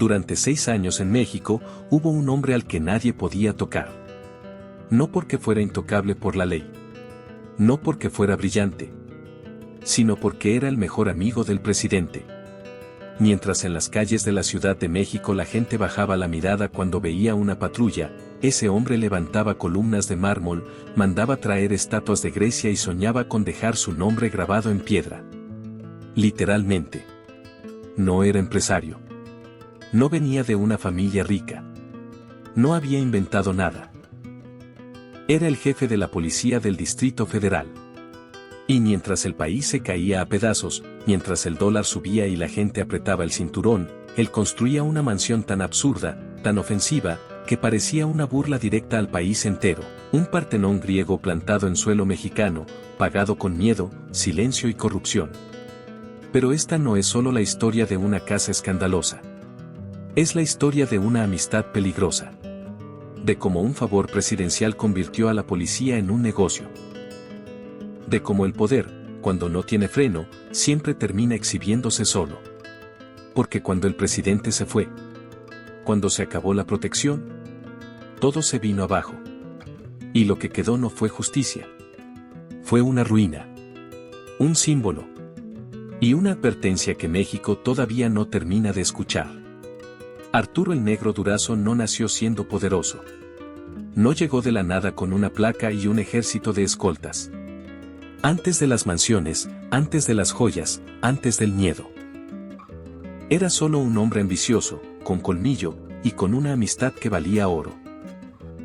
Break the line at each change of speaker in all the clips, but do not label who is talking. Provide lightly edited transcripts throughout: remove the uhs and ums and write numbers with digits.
Durante 6 años en México, hubo un hombre al que nadie podía tocar. No porque fuera intocable por la ley. No porque fuera brillante. Sino porque era el mejor amigo del presidente. Mientras en las calles de la Ciudad de México la gente bajaba la mirada cuando veía una patrulla, ese hombre levantaba columnas de mármol, mandaba traer estatuas de Grecia y soñaba con dejar su nombre grabado en piedra. Literalmente. No era empresario. No venía de una familia rica. No había inventado nada. Era el jefe de la policía del Distrito Federal. Y mientras el país se caía a pedazos, mientras el dólar subía y la gente apretaba el cinturón, él construía una mansión tan absurda, tan ofensiva, que parecía una burla directa al país entero, un Partenón griego plantado en suelo mexicano, pagado con miedo, silencio y corrupción. Pero esta no es solo la historia de una casa escandalosa. Es la historia de una amistad peligrosa. De cómo un favor presidencial convirtió a la policía en un negocio. De cómo el poder, cuando no tiene freno, siempre termina exhibiéndose solo. Porque cuando el presidente se fue, cuando se acabó la protección, todo se vino abajo. Y lo que quedó no fue justicia. Fue una ruina. Un símbolo. Y una advertencia que México todavía no termina de escuchar. Arturo el Negro Durazo no nació siendo poderoso. No llegó de la nada con una placa y un ejército de escoltas. Antes de las mansiones, antes de las joyas, antes del miedo. Era solo un hombre ambicioso, con colmillo, y con una amistad que valía oro.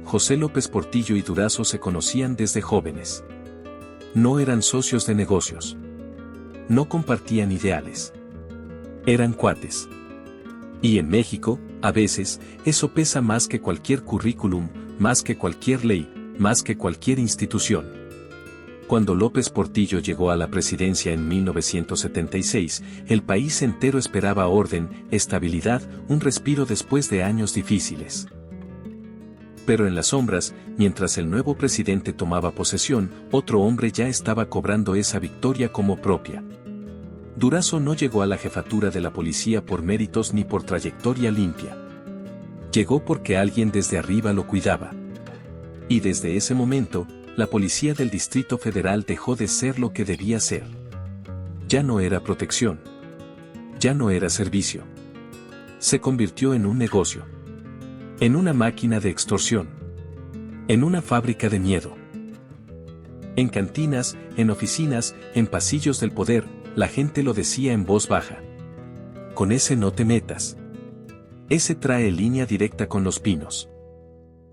José López Portillo y Durazo se conocían desde jóvenes. No eran socios de negocios. No compartían ideales. Eran cuates. Y en México, a veces, eso pesa más que cualquier currículum, más que cualquier ley, más que cualquier institución. Cuando López Portillo llegó a la presidencia en 1976, el país entero esperaba orden, estabilidad, un respiro después de años difíciles. Pero en las sombras, mientras el nuevo presidente tomaba posesión, otro hombre ya estaba cobrando esa victoria como propia. Durazo no llegó a la jefatura de la policía por méritos ni por trayectoria limpia. Llegó porque alguien desde arriba lo cuidaba. Y desde ese momento, la policía del Distrito Federal dejó de ser lo que debía ser. Ya no era protección. Ya no era servicio. Se convirtió en un negocio. En una máquina de extorsión. En una fábrica de miedo. En cantinas, en oficinas, en pasillos del poder, la gente lo decía en voz baja. Con ese no te metas. Ese trae línea directa con los pinos.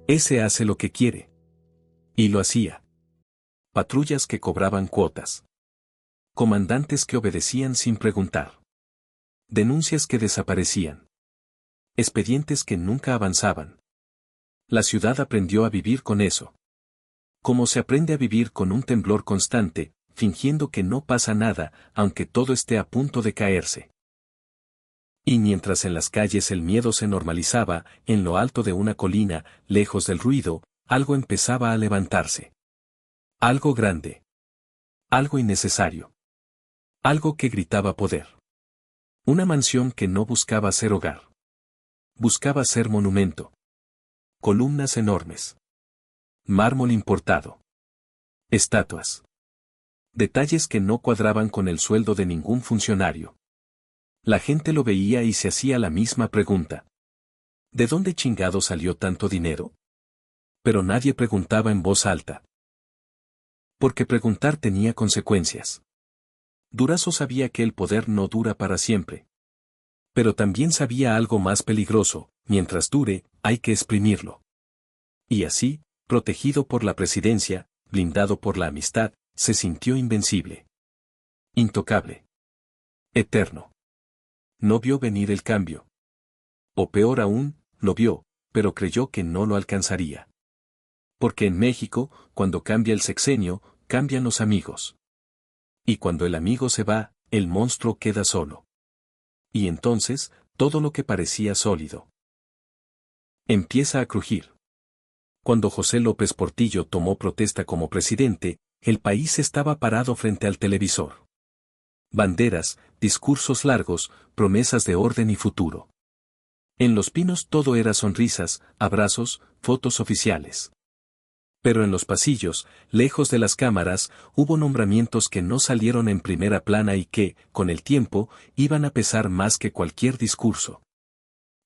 Ese hace lo que quiere. Y lo hacía. Patrullas que cobraban cuotas. Comandantes que obedecían sin preguntar. Denuncias que desaparecían. Expedientes que nunca avanzaban. La ciudad aprendió a vivir con eso. Como se aprende a vivir con un temblor constante, fingiendo que no pasa nada, aunque todo esté a punto de caerse. Y mientras en las calles el miedo se normalizaba, en lo alto de una colina, lejos del ruido, algo empezaba a levantarse. Algo grande. Algo innecesario. Algo que gritaba poder. Una mansión que no buscaba ser hogar. Buscaba ser monumento. Columnas enormes. Mármol importado. Estatuas. Detalles que no cuadraban con el sueldo de ningún funcionario. La gente lo veía y se hacía la misma pregunta. ¿De dónde chingado salió tanto dinero? Pero nadie preguntaba en voz alta. Porque preguntar tenía consecuencias. Durazo sabía que el poder no dura para siempre. Pero también sabía algo más peligroso: mientras dure, hay que exprimirlo. Y así, protegido por la presidencia, blindado por la amistad, se sintió invencible. Intocable. Eterno. No vio venir el cambio. O peor aún, lo vio, pero creyó que no lo alcanzaría. Porque en México, cuando cambia el sexenio, cambian los amigos. Y cuando el amigo se va, el monstruo queda solo. Y entonces, todo lo que parecía sólido empieza a crujir. Cuando José López Portillo tomó protesta como presidente, el país estaba parado frente al televisor. Banderas, discursos largos, promesas de orden y futuro. En Los Pinos todo era sonrisas, abrazos, fotos oficiales. Pero en los pasillos, lejos de las cámaras, hubo nombramientos que no salieron en primera plana y que, con el tiempo, iban a pesar más que cualquier discurso.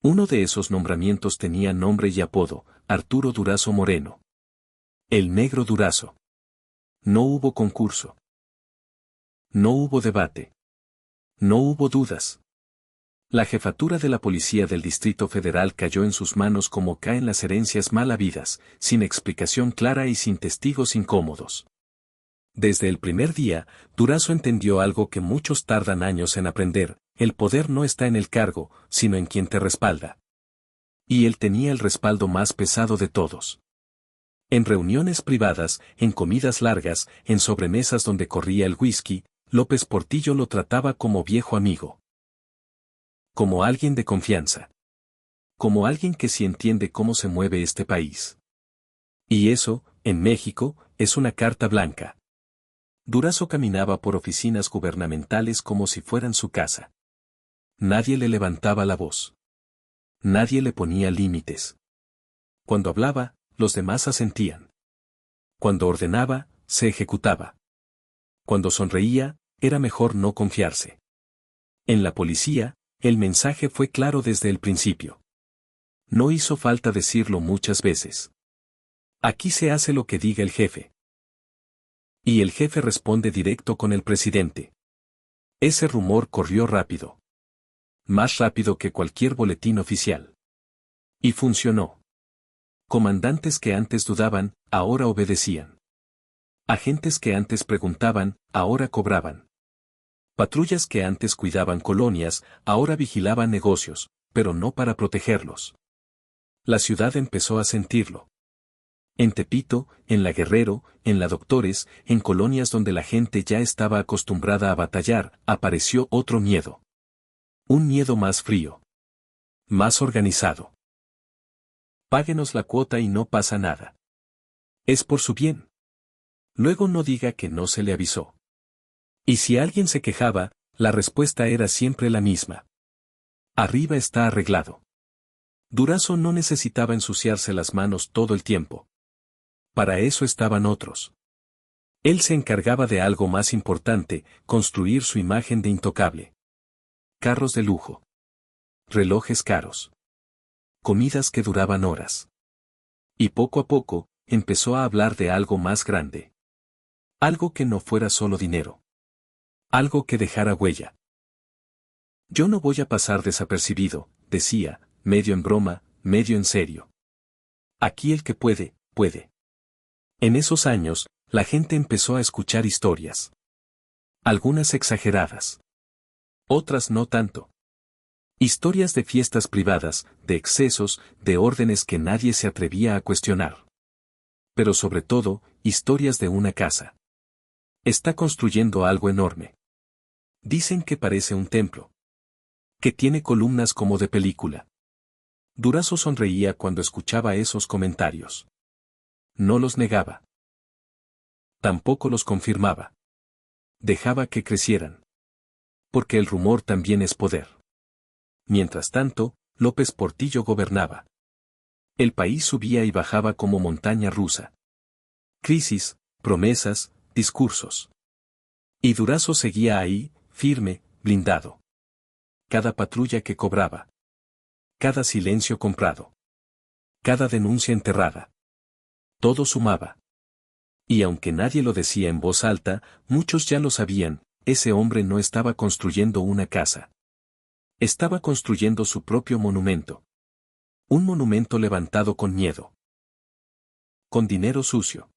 Uno de esos nombramientos tenía nombre y apodo, Arturo Durazo Moreno. El Negro Durazo. No hubo concurso. No hubo debate. No hubo dudas. La jefatura de la Policía del Distrito Federal cayó en sus manos como caen las herencias mal habidas, sin explicación clara y sin testigos incómodos. Desde el primer día, Durazo entendió algo que muchos tardan años en aprender: el poder no está en el cargo, sino en quien te respalda. Y él tenía el respaldo más pesado de todos. En reuniones privadas, en comidas largas, en sobremesas donde corría el whisky, López Portillo lo trataba como viejo amigo. Como alguien de confianza. Como alguien que sí entiende cómo se mueve este país. Y eso, en México, es una carta blanca. Durazo caminaba por oficinas gubernamentales como si fueran su casa. Nadie le levantaba la voz. Nadie le ponía límites. Cuando hablaba, los demás asentían. Cuando ordenaba, se ejecutaba. Cuando sonreía, era mejor no confiarse. En la policía, el mensaje fue claro desde el principio. No hizo falta decirlo muchas veces. Aquí se hace lo que diga el jefe. Y el jefe responde directo con el presidente. Ese rumor corrió rápido. Más rápido que cualquier boletín oficial. Y funcionó. Comandantes que antes dudaban, ahora obedecían. Agentes que antes preguntaban, ahora cobraban. Patrullas que antes cuidaban colonias, ahora vigilaban negocios, pero no para protegerlos. La ciudad empezó a sentirlo. En Tepito, en La Guerrero, en La Doctores, en colonias donde la gente ya estaba acostumbrada a batallar, apareció otro miedo. Un miedo más frío. Más organizado. Páguenos la cuota y no pasa nada. Es por su bien. Luego no diga que no se le avisó. Y si alguien se quejaba, la respuesta era siempre la misma. Arriba está arreglado. Durazo no necesitaba ensuciarse las manos todo el tiempo. Para eso estaban otros. Él se encargaba de algo más importante: construir su imagen de intocable. Carros de lujo. Relojes caros. Comidas que duraban horas. Y poco a poco, empezó a hablar de algo más grande. Algo que no fuera solo dinero. Algo que dejara huella. Yo no voy a pasar desapercibido, decía, medio en broma, medio en serio. Aquí el que puede, puede. En esos años, la gente empezó a escuchar historias. Algunas exageradas. Otras no tanto. Historias de fiestas privadas, de excesos, de órdenes que nadie se atrevía a cuestionar. Pero sobre todo, historias de una casa. Está construyendo algo enorme. Dicen que parece un templo. Que tiene columnas como de película. Durazo sonreía cuando escuchaba esos comentarios. No los negaba. Tampoco los confirmaba. Dejaba que crecieran. Porque el rumor también es poder. Mientras tanto, López Portillo gobernaba. El país subía y bajaba como montaña rusa. Crisis, promesas, discursos. Y Durazo seguía ahí, firme, blindado. Cada patrulla que cobraba. Cada silencio comprado. Cada denuncia enterrada. Todo sumaba. Y aunque nadie lo decía en voz alta, muchos ya lo sabían: ese hombre no estaba construyendo una casa. Estaba construyendo su propio monumento. Un monumento levantado con miedo. Con dinero sucio.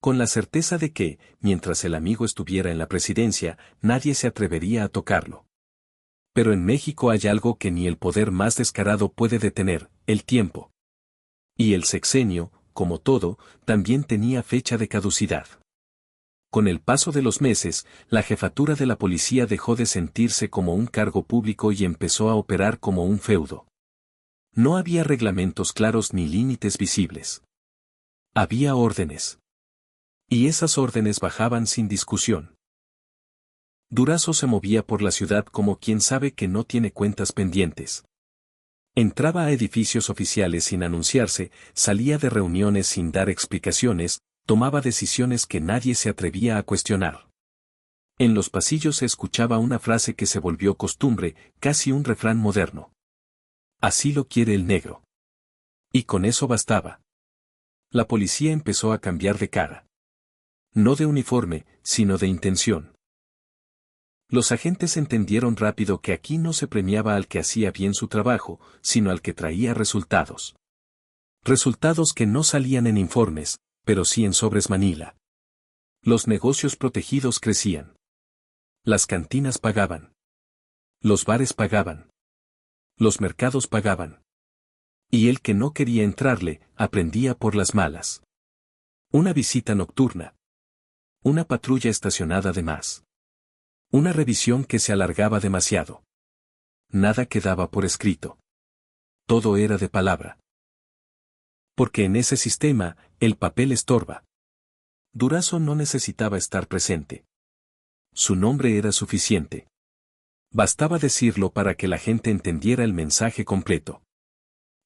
Con la certeza de que, mientras el amigo estuviera en la presidencia, nadie se atrevería a tocarlo. Pero en México hay algo que ni el poder más descarado puede detener: el tiempo. Y el sexenio, como todo, también tenía fecha de caducidad. Con el paso de los meses, la jefatura de la policía dejó de sentirse como un cargo público y empezó a operar como un feudo. No había reglamentos claros ni límites visibles. Había órdenes. Y esas órdenes bajaban sin discusión. Durazo se movía por la ciudad como quien sabe que no tiene cuentas pendientes. Entraba a edificios oficiales sin anunciarse, salía de reuniones sin dar explicaciones, tomaba decisiones que nadie se atrevía a cuestionar. En los pasillos se escuchaba una frase que se volvió costumbre, casi un refrán moderno. Así lo quiere el negro. Y con eso bastaba. La policía empezó a cambiar de cara. No de uniforme, sino de intención. Los agentes entendieron rápido que aquí no se premiaba al que hacía bien su trabajo, sino al que traía resultados. Resultados que no salían en informes, pero sí en sobres Manila. Los negocios protegidos crecían. Las cantinas pagaban. Los bares pagaban. Los mercados pagaban. Y el que no quería entrarle, aprendía por las malas. Una visita nocturna. Una patrulla estacionada de más. Una revisión que se alargaba demasiado. Nada quedaba por escrito. Todo era de palabra. Porque en ese sistema, el papel estorba. Durazo no necesitaba estar presente. Su nombre era suficiente. Bastaba decirlo para que la gente entendiera el mensaje completo.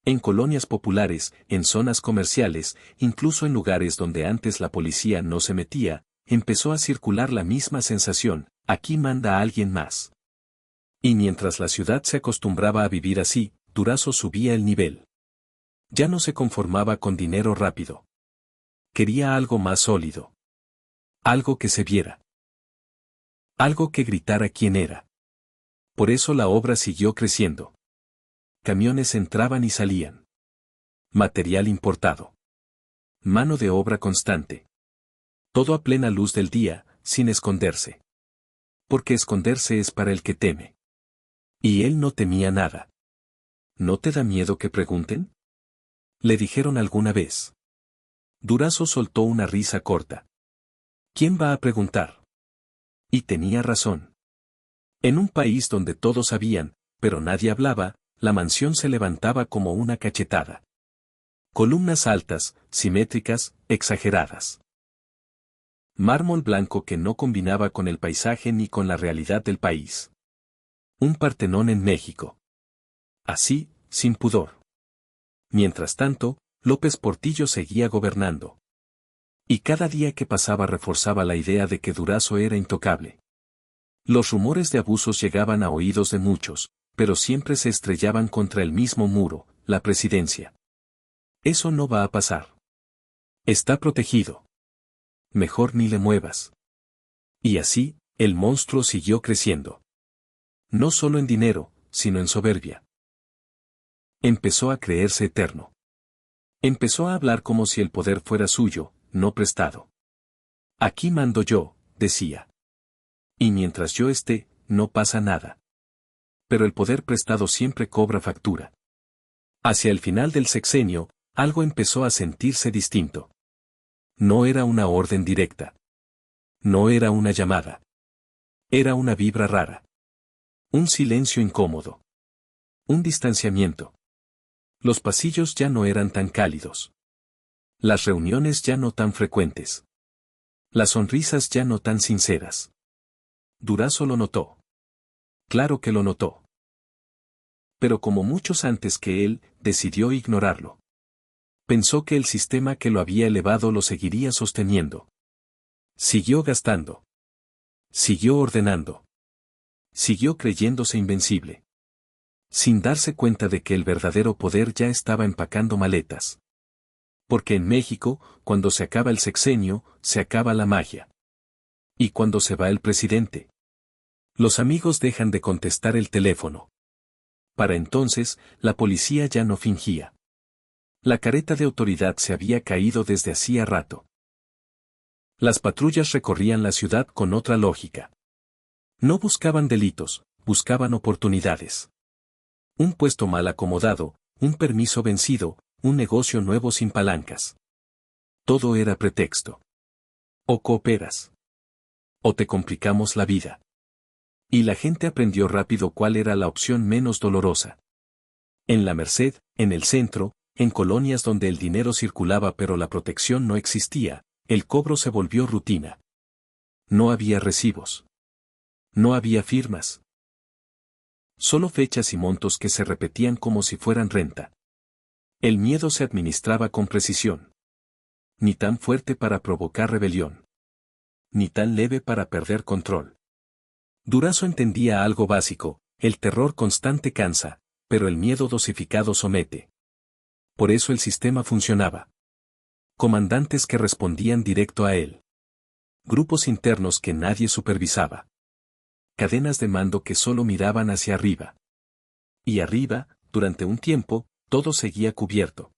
En colonias populares, en zonas comerciales, incluso en lugares donde antes la policía no se metía, empezó a circular la misma sensación: aquí manda alguien más. Y mientras la ciudad se acostumbraba a vivir así, Durazo subía el nivel. Ya no se conformaba con dinero rápido. Quería algo más sólido. Algo que se viera. Algo que gritara quién era. Por eso la obra siguió creciendo. Camiones entraban y salían. Material importado. Mano de obra constante. Todo a plena luz del día, sin esconderse. Porque esconderse es para el que teme. Y él no temía nada. ¿No te da miedo que pregunten?, le dijeron alguna vez. Durazo soltó una risa corta. ¿Quién va a preguntar? Y tenía razón. En un país donde todos sabían, pero nadie hablaba, la mansión se levantaba como una cachetada. Columnas altas, simétricas, exageradas. Mármol blanco que no combinaba con el paisaje ni con la realidad del país. Un Partenón en México. Así, sin pudor. Mientras tanto, López Portillo seguía gobernando. Y cada día que pasaba reforzaba la idea de que Durazo era intocable. Los rumores de abusos llegaban a oídos de muchos, pero siempre se estrellaban contra el mismo muro, la presidencia. Eso no va a pasar. Está protegido. Mejor ni le muevas. Y así, el monstruo siguió creciendo. No solo en dinero, sino en soberbia. Empezó a creerse eterno. Empezó a hablar como si el poder fuera suyo, no prestado. Aquí mando yo, decía. Y mientras yo esté, no pasa nada. Pero el poder prestado siempre cobra factura. Hacia el final del sexenio, algo empezó a sentirse distinto. No era una orden directa. No era una llamada. Era una vibra rara. Un silencio incómodo. Un distanciamiento. Los pasillos ya no eran tan cálidos. Las reuniones ya no tan frecuentes. Las sonrisas ya no tan sinceras. Durazo lo notó. Claro que lo notó. Pero como muchos antes que él, decidió ignorarlo. Pensó que el sistema que lo había elevado lo seguiría sosteniendo. Siguió gastando. Siguió ordenando. Siguió creyéndose invencible. Sin darse cuenta de que el verdadero poder ya estaba empacando maletas. Porque en México, cuando se acaba el sexenio, se acaba la magia. Y cuando se va el presidente, los amigos dejan de contestar el teléfono. Para entonces, la policía ya no fingía. La careta de autoridad se había caído desde hacía rato. Las patrullas recorrían la ciudad con otra lógica. No buscaban delitos, buscaban oportunidades. Un puesto mal acomodado, un permiso vencido, un negocio nuevo sin palancas. Todo era pretexto. O cooperas. O te complicamos la vida. Y la gente aprendió rápido cuál era la opción menos dolorosa. En la Merced, en el centro, en colonias donde el dinero circulaba pero la protección no existía, el cobro se volvió rutina. No había recibos. No había firmas. Solo fechas y montos que se repetían como si fueran renta. El miedo se administraba con precisión. Ni tan fuerte para provocar rebelión. Ni tan leve para perder control. Durazo entendía algo básico: el terror constante cansa, pero el miedo dosificado somete. Por eso el sistema funcionaba. Comandantes que respondían directo a él. Grupos internos que nadie supervisaba. Cadenas de mando que solo miraban hacia arriba. Y arriba, durante un tiempo, todo seguía cubierto.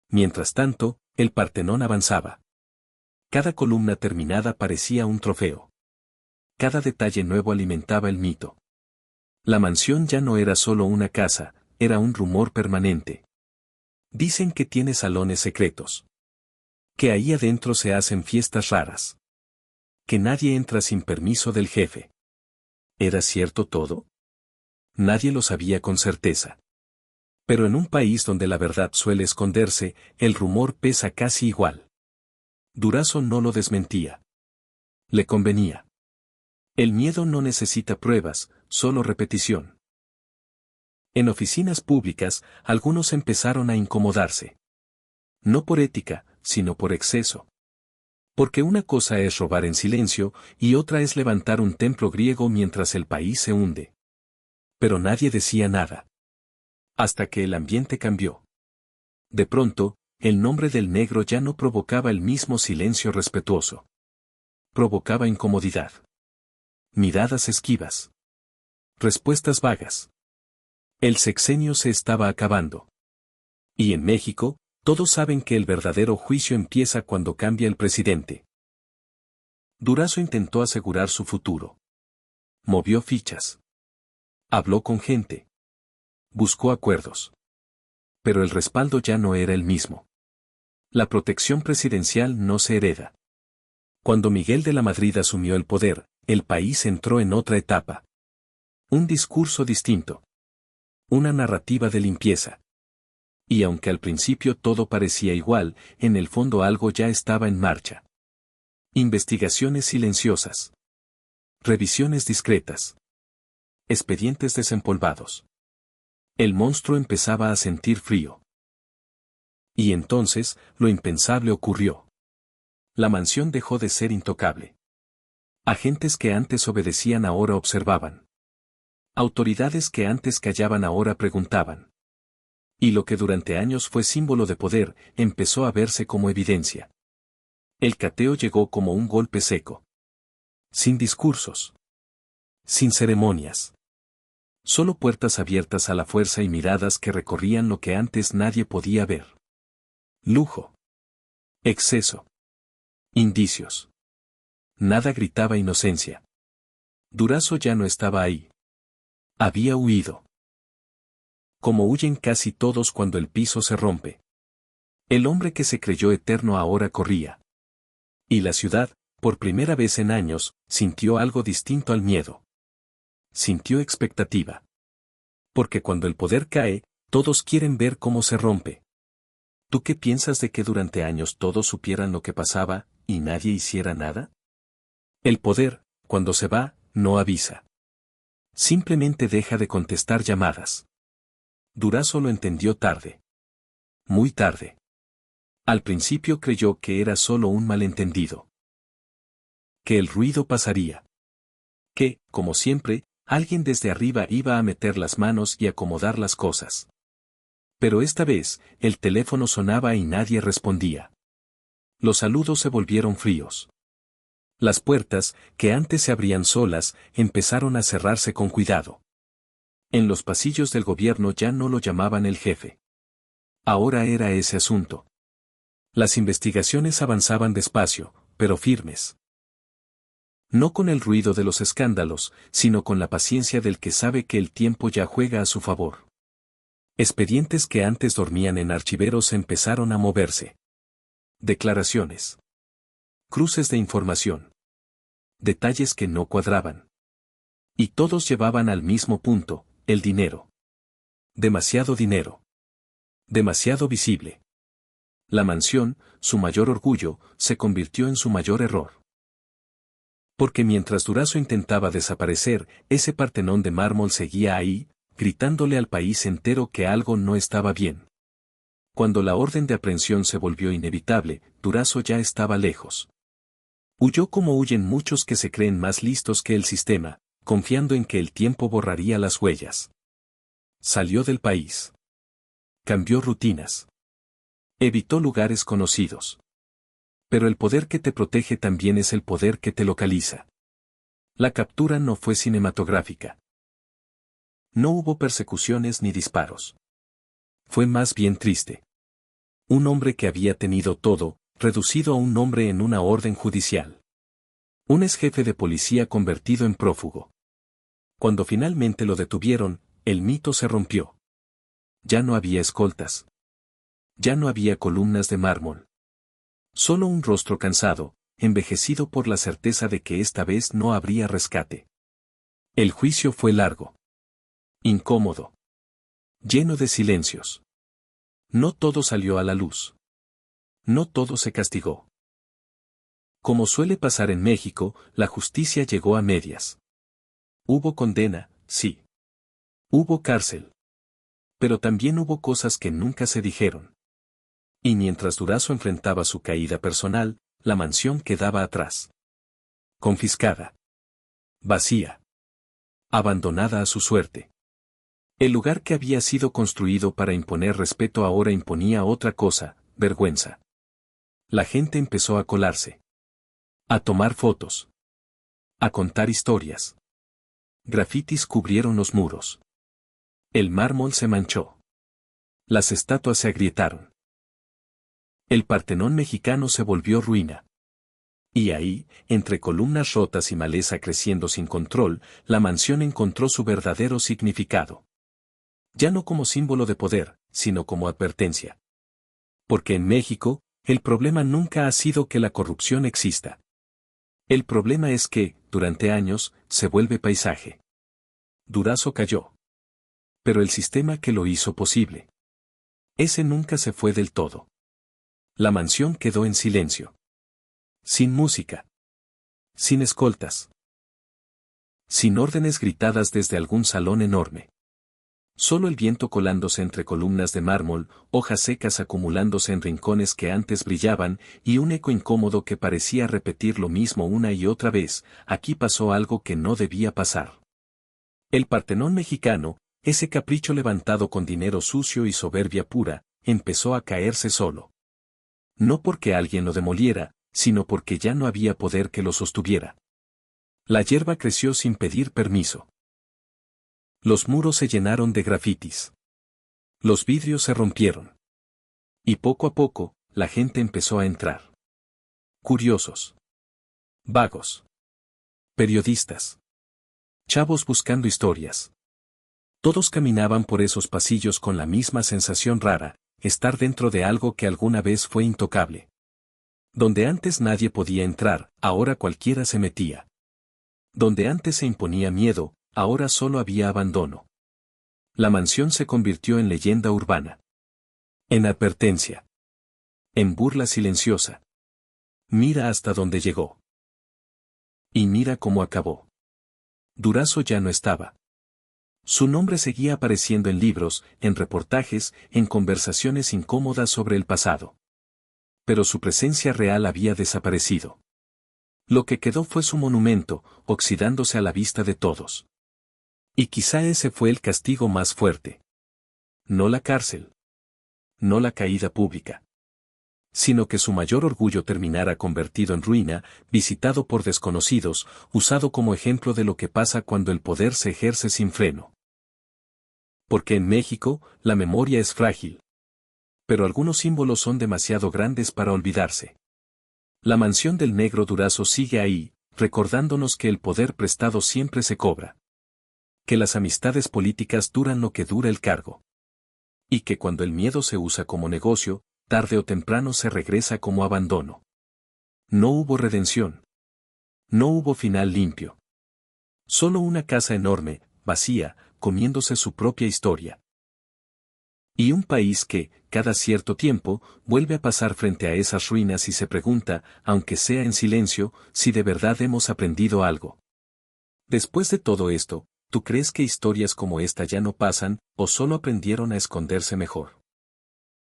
Mientras tanto, el Partenón avanzaba. Cada columna terminada parecía un trofeo. Cada detalle nuevo alimentaba el mito. La mansión ya no era solo una casa, era un rumor permanente. Dicen que tiene salones secretos. Que ahí adentro se hacen fiestas raras. Que nadie entra sin permiso del jefe. ¿Era cierto todo? Nadie lo sabía con certeza. Pero en un país donde la verdad suele esconderse, el rumor pesa casi igual. Durazo no lo desmentía. Le convenía. El miedo no necesita pruebas, solo repetición. En oficinas públicas, algunos empezaron a incomodarse. No por ética, sino por exceso. Porque una cosa es robar en silencio, y otra es levantar un templo griego mientras el país se hunde. Pero nadie decía nada. Hasta que el ambiente cambió. De pronto, el nombre del negro ya no provocaba el mismo silencio respetuoso. Provocaba incomodidad. Miradas esquivas. Respuestas vagas. El sexenio se estaba acabando. Y en México, todos saben que el verdadero juicio empieza cuando cambia el presidente. Durazo intentó asegurar su futuro. Movió fichas. Habló con gente. Buscó acuerdos. Pero el respaldo ya no era el mismo. La protección presidencial no se hereda. Cuando Miguel de la Madrid asumió el poder, el país entró en otra etapa. Un discurso distinto. Una narrativa de limpieza. Y aunque al principio todo parecía igual, en el fondo algo ya estaba en marcha. Investigaciones silenciosas. Revisiones discretas. Expedientes desempolvados. El monstruo empezaba a sentir frío. Y entonces, lo impensable ocurrió. La mansión dejó de ser intocable. Agentes que antes obedecían ahora observaban. Autoridades que antes callaban ahora preguntaban. Y lo que durante años fue símbolo de poder, empezó a verse como evidencia. El cateo llegó como un golpe seco. Sin discursos. Sin ceremonias. Solo puertas abiertas a la fuerza y miradas que recorrían lo que antes nadie podía ver. Lujo. Exceso. Indicios. Nada gritaba inocencia. Durazo ya no estaba ahí. Había huido. Como huyen casi todos cuando el piso se rompe. El hombre que se creyó eterno ahora corría. Y la ciudad, por primera vez en años, sintió algo distinto al miedo. Sintió expectativa. Porque cuando el poder cae, todos quieren ver cómo se rompe. ¿Tú qué piensas de que durante años todos supieran lo que pasaba, y nadie hiciera nada? El poder, cuando se va, no avisa. Simplemente deja de contestar llamadas. Durazo lo entendió tarde. Muy tarde. Al principio creyó que era solo un malentendido. Que el ruido pasaría. Que, como siempre, alguien desde arriba iba a meter las manos y acomodar las cosas. Pero esta vez, el teléfono sonaba y nadie respondía. Los saludos se volvieron fríos. Las puertas, que antes se abrían solas, empezaron a cerrarse con cuidado. En los pasillos del gobierno ya no lo llamaban el jefe. Ahora era ese asunto. Las investigaciones avanzaban despacio, pero firmes. No con el ruido de los escándalos, sino con la paciencia del que sabe que el tiempo ya juega a su favor. Expedientes que antes dormían en archiveros empezaron a moverse. Declaraciones. Cruces de información. Detalles que no cuadraban. Y todos llevaban al mismo punto, el dinero. Demasiado dinero. Demasiado visible. La mansión, su mayor orgullo, se convirtió en su mayor error. Porque mientras Durazo intentaba desaparecer, ese Partenón de mármol seguía ahí, gritándole al país entero que algo no estaba bien. Cuando la orden de aprehensión se volvió inevitable, Durazo ya estaba lejos. Huyó como huyen muchos que se creen más listos que el sistema, confiando en que el tiempo borraría las huellas. Salió del país. Cambió rutinas. Evitó lugares conocidos. Pero el poder que te protege también es el poder que te localiza. La captura no fue cinematográfica. No hubo persecuciones ni disparos. Fue más bien triste. Un hombre que había tenido todo, reducido a un hombre en una orden judicial. Un exjefe de policía convertido en prófugo. Cuando finalmente lo detuvieron, el mito se rompió. Ya no había escoltas. Ya no había columnas de mármol. Solo un rostro cansado, envejecido por la certeza de que esta vez no habría rescate. El juicio fue largo. Incómodo. Lleno de silencios. No todo salió a la luz. No todo se castigó. Como suele pasar en México, la justicia llegó a medias. Hubo condena, sí. Hubo cárcel. Pero también hubo cosas que nunca se dijeron. Y mientras Durazo enfrentaba su caída personal, la mansión quedaba atrás. Confiscada. Vacía. Abandonada a su suerte. El lugar que había sido construido para imponer respeto ahora imponía otra cosa, vergüenza. La gente empezó a colarse. A tomar fotos. A contar historias. Grafitis cubrieron los muros. El mármol se manchó. Las estatuas se agrietaron. El Partenón mexicano se volvió ruina. Y ahí, entre columnas rotas y maleza creciendo sin control, la mansión encontró su verdadero significado. Ya no como símbolo de poder, sino como advertencia. Porque en México, el problema nunca ha sido que la corrupción exista. El problema es que, durante años, se vuelve paisaje. Durazo cayó. Pero el sistema que lo hizo posible. Ese nunca se fue del todo. La mansión quedó en silencio. Sin música. Sin escoltas. Sin órdenes gritadas desde algún salón enorme. Solo el viento colándose entre columnas de mármol, hojas secas acumulándose en rincones que antes brillaban, y un eco incómodo que parecía repetir lo mismo una y otra vez: aquí pasó algo que no debía pasar. El Partenón mexicano, ese capricho levantado con dinero sucio y soberbia pura, empezó a caerse solo. No porque alguien lo demoliera, sino porque ya no había poder que lo sostuviera. La hierba creció sin pedir permiso. Los muros se llenaron de grafitis. Los vidrios se rompieron. Y poco a poco, la gente empezó a entrar. Curiosos. Vagos. Periodistas. Chavos buscando historias. Todos caminaban por esos pasillos con la misma sensación rara: estar dentro de algo que alguna vez fue intocable. Donde antes nadie podía entrar, ahora cualquiera se metía. Donde antes se imponía miedo, ahora solo había abandono. La mansión se convirtió en leyenda urbana. En advertencia. En burla silenciosa. Mira hasta dónde llegó. Y mira cómo acabó. Durazo ya no estaba. Su nombre seguía apareciendo en libros, en reportajes, en conversaciones incómodas sobre el pasado. Pero su presencia real había desaparecido. Lo que quedó fue su monumento, oxidándose a la vista de todos. Y quizá ese fue el castigo más fuerte. No la cárcel. No la caída pública. Sino que su mayor orgullo terminara convertido en ruina, visitado por desconocidos, usado como ejemplo de lo que pasa cuando el poder se ejerce sin freno. Porque en México, la memoria es frágil. Pero algunos símbolos son demasiado grandes para olvidarse. La mansión del negro Durazo sigue ahí, recordándonos que el poder prestado siempre se cobra. Que las amistades políticas duran lo que dura el cargo. Y que cuando el miedo se usa como negocio, tarde o temprano se regresa como abandono. No hubo redención. No hubo final limpio. Solo una casa enorme, vacía, comiéndose su propia historia. Y un país que, cada cierto tiempo, vuelve a pasar frente a esas ruinas y se pregunta, aunque sea en silencio, si de verdad hemos aprendido algo. Después de todo esto, ¿tú crees que historias como esta ya no pasan, o solo aprendieron a esconderse mejor?